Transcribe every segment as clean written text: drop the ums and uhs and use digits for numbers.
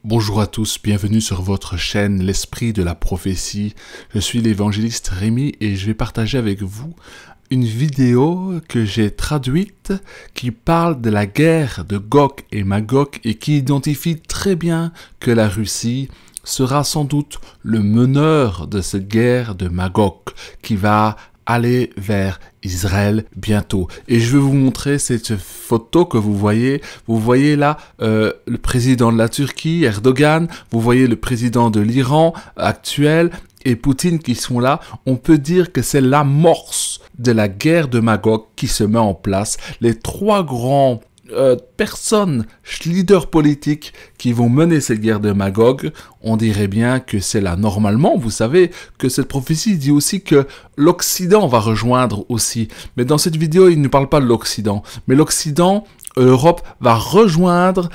Bonjour à tous, bienvenue sur votre chaîne L'Esprit de la Prophétie. Je suis l'évangéliste Rémi et je vais partager avec vous une vidéo que j'ai traduite qui parle de la guerre de Gog et Magog et qui identifie très bien que la Russie sera sans doute le meneur de cette guerre de Magog qui va aller vers Israël bientôt. Et je vais vous montrer cette photo que vous voyez. Vous voyez là le président de la Turquie, Erdogan. Vous voyez le président de l'Iran actuel et Poutine qui sont là. On peut dire que c'est l'amorce de la guerre de Magog qui se met en place. Les trois grands personnes, leaders politiques qui vont mener cette guerre de Magog, on dirait bien que c'est là. Normalement, vous savez que cette prophétie dit aussi que l'Occident va rejoindre aussi. Mais dans cette vidéo, il ne parle pas de l'Occident. Mais l'Occident, l'Europe va rejoindre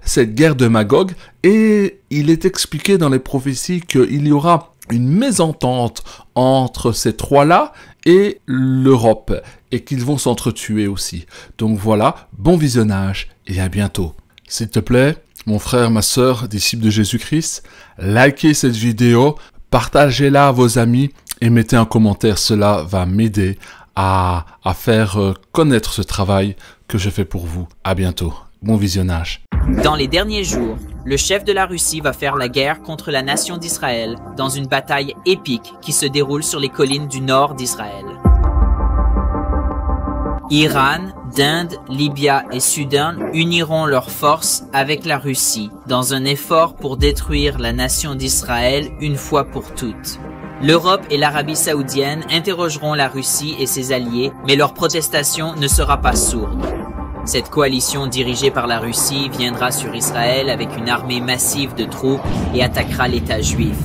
cette guerre de Magog. Et il est expliqué dans les prophéties qu'il y aura une mésentente entre ces trois-là et l'Europe, et qu'ils vont s'entretuer aussi. Donc voilà, bon visionnage et à bientôt. S'il te plaît, mon frère, ma sœur, disciples de Jésus-Christ, likez cette vidéo, partagez-la à vos amis et mettez un commentaire. Cela va m'aider à faire connaître ce travail que je fais pour vous. À bientôt. Bon visionnage. Dans les derniers jours, le chef de la Russie va faire la guerre contre la nation d'Israël dans une bataille épique qui se déroule sur les collines du nord d'Israël. Iran, d'Inde, Libya et Soudan uniront leurs forces avec la Russie dans un effort pour détruire la nation d'Israël une fois pour toutes. L'Europe et l'Arabie saoudienne interrogeront la Russie et ses alliés, mais leur protestation ne sera pas sourde. Cette coalition dirigée par la Russie viendra sur Israël avec une armée massive de troupes et attaquera l'État juif.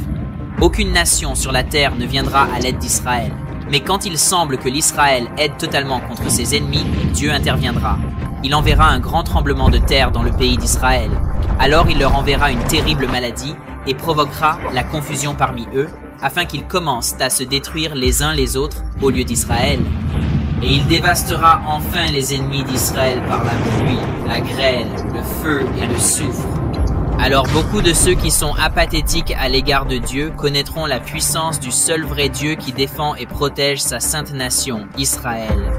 Aucune nation sur la terre ne viendra à l'aide d'Israël. Mais quand il semble que l'Israël aide totalement contre ses ennemis, Dieu interviendra. Il enverra un grand tremblement de terre dans le pays d'Israël. Alors il leur enverra une terrible maladie et provoquera la confusion parmi eux, afin qu'ils commencent à se détruire les uns les autres au lieu d'Israël. Et il dévastera enfin les ennemis d'Israël par la pluie, la grêle, le feu et le soufre. Alors beaucoup de ceux qui sont apathétiques à l'égard de Dieu connaîtront la puissance du seul vrai Dieu qui défend et protège sa sainte nation, Israël.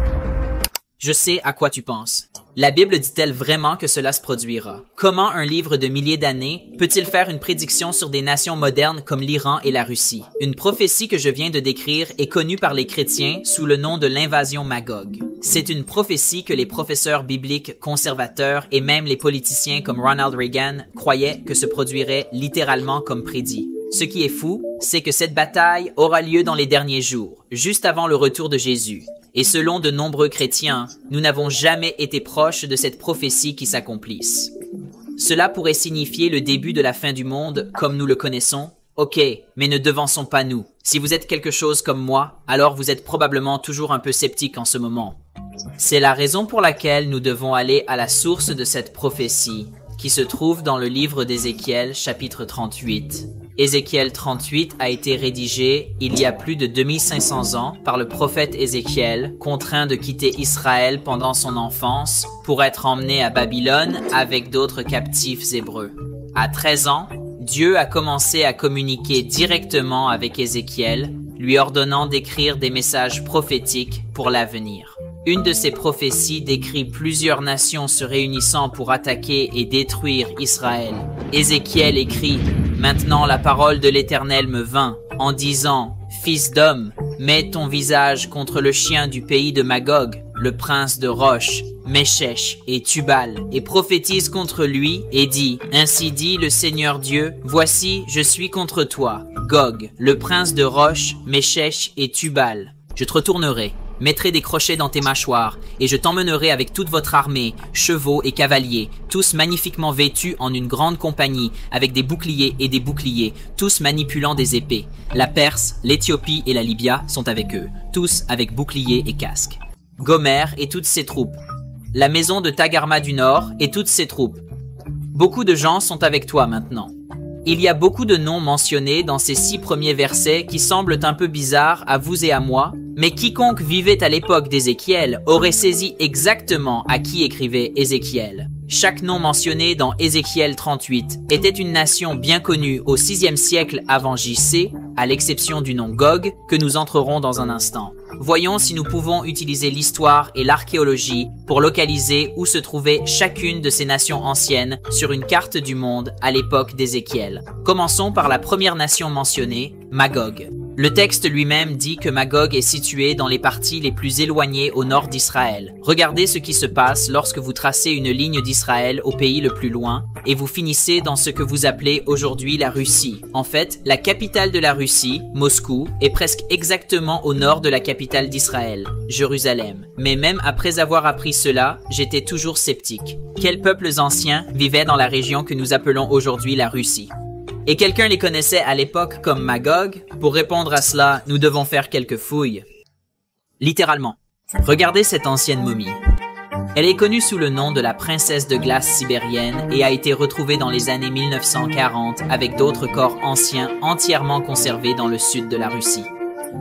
Je sais à quoi tu penses. La Bible dit-elle vraiment que cela se produira? Comment un livre de milliers d'années peut-il faire une prédiction sur des nations modernes comme l'Iran et la Russie? Une prophétie que je viens de décrire est connue par les chrétiens sous le nom de l'invasion Magog. C'est une prophétie que les professeurs bibliques conservateurs et même les politiciens comme Ronald Reagan croyaient que se produirait littéralement comme prédit. Ce qui est fou, c'est que cette bataille aura lieu dans les derniers jours, juste avant le retour de Jésus. Et selon de nombreux chrétiens, nous n'avons jamais été proches de cette prophétie qui s'accomplisse. Cela pourrait signifier le début de la fin du monde comme nous le connaissons. Ok, mais ne devançons pas nous. Si vous êtes quelque chose comme moi, alors vous êtes probablement toujours un peu sceptique en ce moment. C'est la raison pour laquelle nous devons aller à la source de cette prophétie, qui se trouve dans le livre d'Ézéchiel, chapitre 38. Ézéchiel 38 a été rédigé il y a plus de 2500 ans par le prophète Ézéchiel, contraint de quitter Israël pendant son enfance pour être emmené à Babylone avec d'autres captifs hébreux. À 13 ans, Dieu a commencé à communiquer directement avec Ézéchiel, lui ordonnant d'écrire des messages prophétiques pour l'avenir. Une de ces prophéties décrit plusieurs nations se réunissant pour attaquer et détruire Israël. Ézéchiel écrit « Maintenant la parole de l'Éternel me vint, en disant « Fils d'homme, mets ton visage contre le chien du pays de Magog, le prince de Roche, Méchèch et Tubal, et prophétise contre lui, et dis « Ainsi dit le Seigneur Dieu, voici je suis contre toi, Gog, le prince de Roche, Méchèch et Tubal. Je te retournerai. » Mettrai des crochets dans tes mâchoires, et je t'emmènerai avec toute votre armée, chevaux et cavaliers, tous magnifiquement vêtus en une grande compagnie, avec des boucliers et des boucliers, tous manipulant des épées. La Perse, l'Éthiopie et la Libya sont avec eux, tous avec boucliers et casques. Gomer et toutes ses troupes. La maison de Tagarma du Nord et toutes ses troupes. Beaucoup de gens sont avec toi maintenant. Il y a beaucoup de noms mentionnés dans ces 6 premiers versets qui semblent un peu bizarres à vous et à moi, mais quiconque vivait à l'époque d'Ézéchiel aurait saisi exactement à qui écrivait Ézéchiel. Chaque nom mentionné dans Ézéchiel 38 était une nation bien connue au 6e siècle avant JC, à l'exception du nom Gog, que nous entrerons dans un instant. Voyons si nous pouvons utiliser l'histoire et l'archéologie pour localiser où se trouvait chacune de ces nations anciennes sur une carte du monde à l'époque d'Ézéchiel. Commençons par la première nation mentionnée, Magog. Le texte lui-même dit que Magog est situé dans les parties les plus éloignées au nord d'Israël. Regardez ce qui se passe lorsque vous tracez une ligne d'Israël au pays le plus loin et vous finissez dans ce que vous appelez aujourd'hui la Russie. En fait, la capitale de la Russie, Moscou, est presque exactement au nord de la capitale d'Israël, Jérusalem. Mais même après avoir appris cela, j'étais toujours sceptique. Quels peuples anciens vivaient dans la région que nous appelons aujourd'hui la Russie? Et quelqu'un les connaissait à l'époque comme Magog? Pour répondre à cela, nous devons faire quelques fouilles. Littéralement. Regardez cette ancienne momie. Elle est connue sous le nom de la princesse de glace sibérienne et a été retrouvée dans les années 1940 avec d'autres corps anciens entièrement conservés dans le sud de la Russie.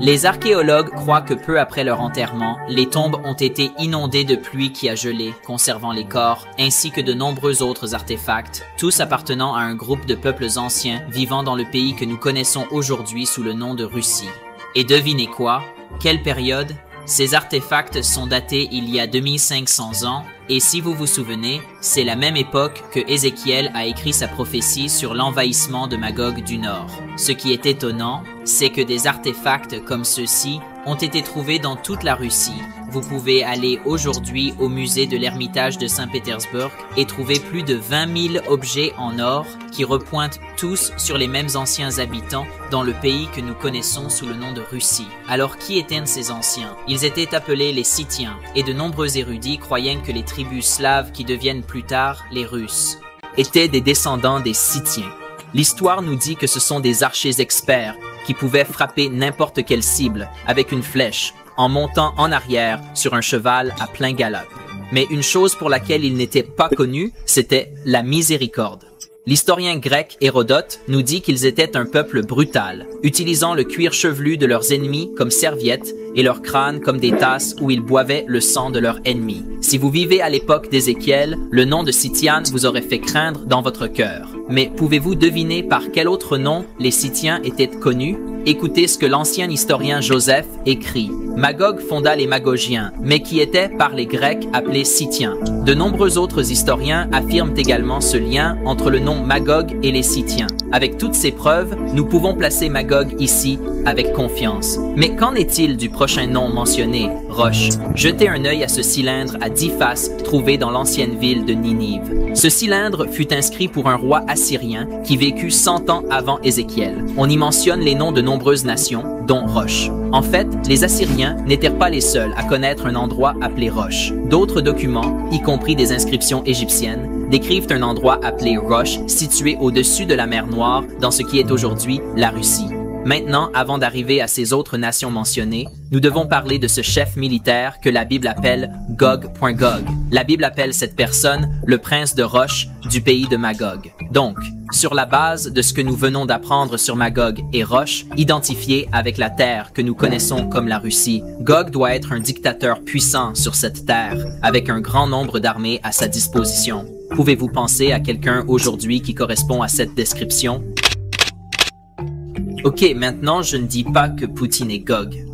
Les archéologues croient que peu après leur enterrement, les tombes ont été inondées de pluie qui a gelé, conservant les corps, ainsi que de nombreux autres artefacts, tous appartenant à un groupe de peuples anciens vivant dans le pays que nous connaissons aujourd'hui sous le nom de Russie. Et devinez quoi? Quelle période? Ces artefacts sont datés il y a 2500 ans, et si vous vous souvenez, c'est la même époque que Ézéchiel a écrit sa prophétie sur l'envahissement de Magog du Nord. Ce qui est étonnant, c'est que des artefacts comme ceux-ci ont été trouvés dans toute la Russie. Vous pouvez aller aujourd'hui au musée de l'Ermitage de Saint-Pétersbourg et trouver plus de 20 000 objets en or qui repointent tous sur les mêmes anciens habitants dans le pays que nous connaissons sous le nom de Russie. Alors qui étaient ces anciens? Ils étaient appelés les Scythiens et de nombreux érudits croyaient que les tribus slaves qui deviennent plus tard les Russes étaient des descendants des Scythiens. L'histoire nous dit que ce sont des archers experts qui pouvaient frapper n'importe quelle cible avec une flèche en montant en arrière sur un cheval à plein galop. Mais une chose pour laquelle ils n'étaient pas connus, c'était la miséricorde. L'historien grec Hérodote nous dit qu'ils étaient un peuple brutal, utilisant le cuir chevelu de leurs ennemis comme serviettes et leurs crânes comme des tasses où ils boivaient le sang de leurs ennemis. Si vous vivez à l'époque d'Ézéchiel, le nom de Scythian vous aurait fait craindre dans votre cœur. Mais pouvez-vous deviner par quel autre nom les Scythiens étaient connus? Écoutez ce que l'ancien historien Joseph écrit. Magog fonda les Magogiens, mais qui étaient par les Grecs appelés Scythiens. De nombreux autres historiens affirment également ce lien entre le nom Magog et les Scythiens. Avec toutes ces preuves, nous pouvons placer Magog ici avec confiance. Mais qu'en est-il du prochain nom mentionné, Roche? Jetez un œil à ce cylindre à 10 faces trouvé dans l'ancienne ville de Ninive. Ce cylindre fut inscrit pour un roi assyrien qui vécut 100 ans avant Ézéchiel. On y mentionne les noms de nombreuses nations, dont Roche. En fait, les Assyriens n'étaient pas les seuls à connaître un endroit appelé Roche. D'autres documents, y compris des inscriptions égyptiennes, décrivent un endroit appelé Roche situé au-dessus de la mer Noire dans ce qui est aujourd'hui la Russie. Maintenant, avant d'arriver à ces autres nations mentionnées, nous devons parler de ce chef militaire que la Bible appelle Gog.Gog. La Bible appelle cette personne le prince de Roche du pays de Magog. Donc, sur la base de ce que nous venons d'apprendre sur Magog et Roche, identifié avec la terre que nous connaissons comme la Russie, Gog doit être un dictateur puissant sur cette terre, avec un grand nombre d'armées à sa disposition. Pouvez-vous penser à quelqu'un aujourd'hui qui correspond à cette description? Ok, maintenant je ne dis pas que Poutine est Gog.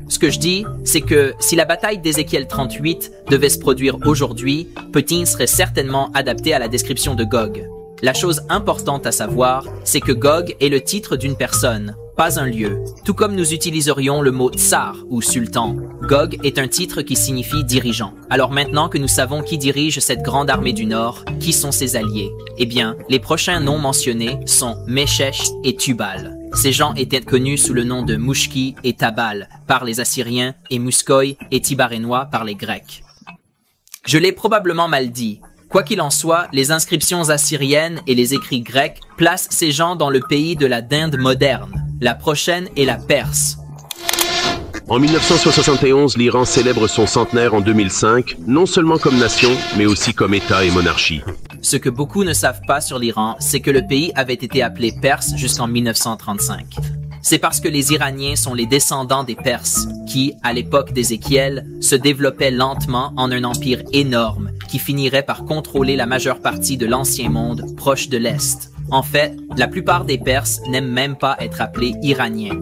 Ce que je dis, c'est que si la bataille d'Ézéchiel 38 devait se produire aujourd'hui, Poutine serait certainement adapté à la description de Gog. La chose importante à savoir, c'est que Gog est le titre d'une personne, pas un lieu. Tout comme nous utiliserions le mot tsar ou sultan, Gog est un titre qui signifie dirigeant. Alors maintenant que nous savons qui dirige cette grande armée du Nord, qui sont ses alliés? Eh bien, les prochains noms mentionnés sont Meshech et Tubal. Ces gens étaient connus sous le nom de Mushki et Tabal par les Assyriens et Muskoï et Tibarénois par les Grecs. Je l'ai probablement mal dit. Quoi qu'il en soit, les inscriptions assyriennes et les écrits grecs placent ces gens dans le pays de la dinde moderne. La prochaine est la Perse. En 1971, l'Iran célèbre son centenaire en 2005, non seulement comme nation, mais aussi comme État et monarchie. Ce que beaucoup ne savent pas sur l'Iran, c'est que le pays avait été appelé Perse jusqu'en 1935. C'est parce que les Iraniens sont les descendants des Perses, qui, à l'époque d'Ézéchiel, se développaient lentement en un empire énorme, qui finirait par contrôler la majeure partie de l'ancien monde proche de l'Est. En fait, la plupart des Perses n'aiment même pas être appelés Iraniens.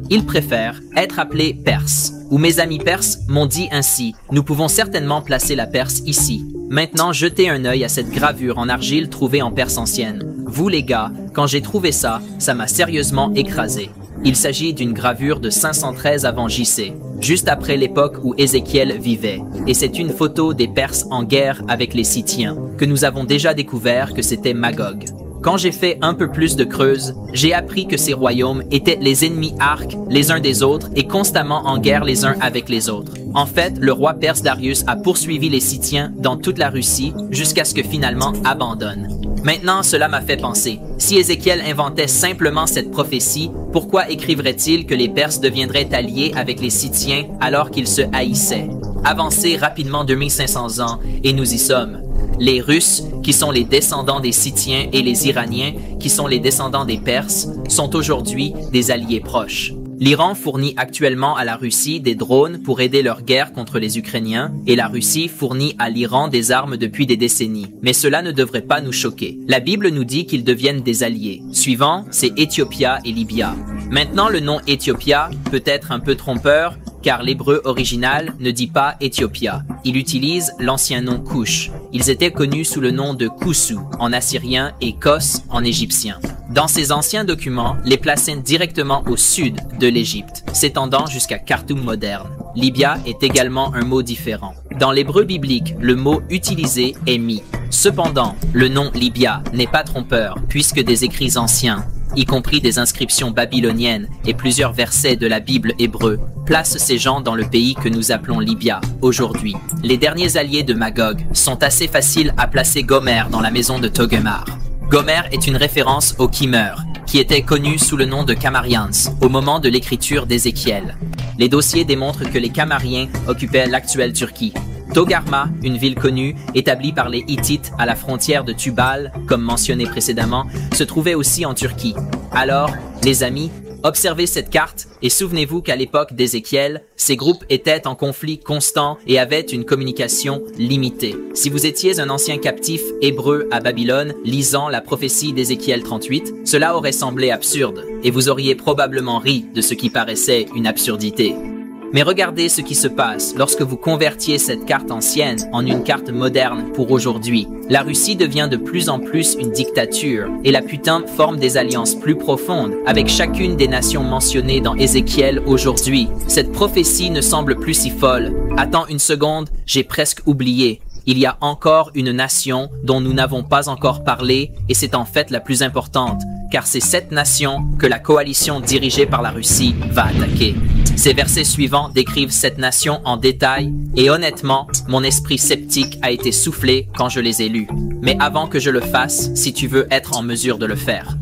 Ils préfèrent être appelés Perses, ou mes amis perses m'ont dit ainsi. Nous pouvons certainement placer la Perse ici. Maintenant, jetez un œil à cette gravure en argile trouvée en Perse ancienne. Vous les gars, quand j'ai trouvé ça, ça m'a sérieusement écrasé. Il s'agit d'une gravure de 513 avant JC, juste après l'époque où Ézéchiel vivait. Et c'est une photo des Perses en guerre avec les Scythiens, que nous avons déjà découvert que c'était Magog. Quand j'ai fait un peu plus de creuse, j'ai appris que ces royaumes étaient les ennemis arcs les uns des autres et constamment en guerre les uns avec les autres. En fait, le roi perse Darius a poursuivi les Scythiens dans toute la Russie jusqu'à ce que finalement abandonne. Maintenant, cela m'a fait penser, si Ézéchiel inventait simplement cette prophétie, pourquoi écrivrait-il que les Perses deviendraient alliés avec les Scythiens alors qu'ils se haïssaient? Avancez rapidement 2500 ans et nous y sommes. Les Russes, qui sont les descendants des Scythiens, et les Iraniens, qui sont les descendants des Perses, sont aujourd'hui des alliés proches. L'Iran fournit actuellement à la Russie des drones pour aider leur guerre contre les Ukrainiens, et la Russie fournit à l'Iran des armes depuis des décennies. Mais cela ne devrait pas nous choquer. La Bible nous dit qu'ils deviennent des alliés. Suivant, c'est Éthiopia et Libya. Maintenant, le nom Éthiopia peut être un peu trompeur, car l'hébreu original ne dit pas Éthiopia. Il utilise l'ancien nom Cush. Ils étaient connus sous le nom de Kusu en assyrien et Kos en égyptien. Dans ces anciens documents, les plaçaient directement au sud de l'Égypte, s'étendant jusqu'à Khartoum moderne. Libya est également un mot différent. Dans l'hébreu biblique, le mot utilisé est mi. Cependant, le nom Libya n'est pas trompeur, puisque des écrits anciens, y compris des inscriptions babyloniennes et plusieurs versets de la Bible hébreu, placent ces gens dans le pays que nous appelons Libya aujourd'hui. Les derniers alliés de Magog sont assez faciles à placer Gomer dans la maison de Togomar. Gomer est une référence aux Kimmer, qui étaient connus sous le nom de Kamarians au moment de l'écriture d'Ézéchiel. Les dossiers démontrent que les Kamariens occupaient l'actuelle Turquie. Togarma, une ville connue, établie par les Hittites à la frontière de Tubal, comme mentionné précédemment, se trouvait aussi en Turquie. Alors, les amis, observez cette carte et souvenez-vous qu'à l'époque d'Ézéchiel, ces groupes étaient en conflit constant et avaient une communication limitée. Si vous étiez un ancien captif hébreu à Babylone, lisant la prophétie d'Ézéchiel 38, cela aurait semblé absurde et vous auriez probablement ri de ce qui paraissait une absurdité. Mais regardez ce qui se passe lorsque vous convertiez cette carte ancienne en une carte moderne pour aujourd'hui. La Russie devient de plus en plus une dictature et la putain forme des alliances plus profondes avec chacune des nations mentionnées dans Ézéchiel aujourd'hui. Cette prophétie ne semble plus si folle. Attends une seconde, j'ai presque oublié. Il y a encore une nation dont nous n'avons pas encore parlé et c'est en fait la plus importante, car c'est cette nation que la coalition dirigée par la Russie va attaquer. Ces versets suivants décrivent cette nation en détail et honnêtement, mon esprit sceptique a été soufflé quand je les ai lus. Mais avant que je le fasse, si tu veux être en mesure de le faire.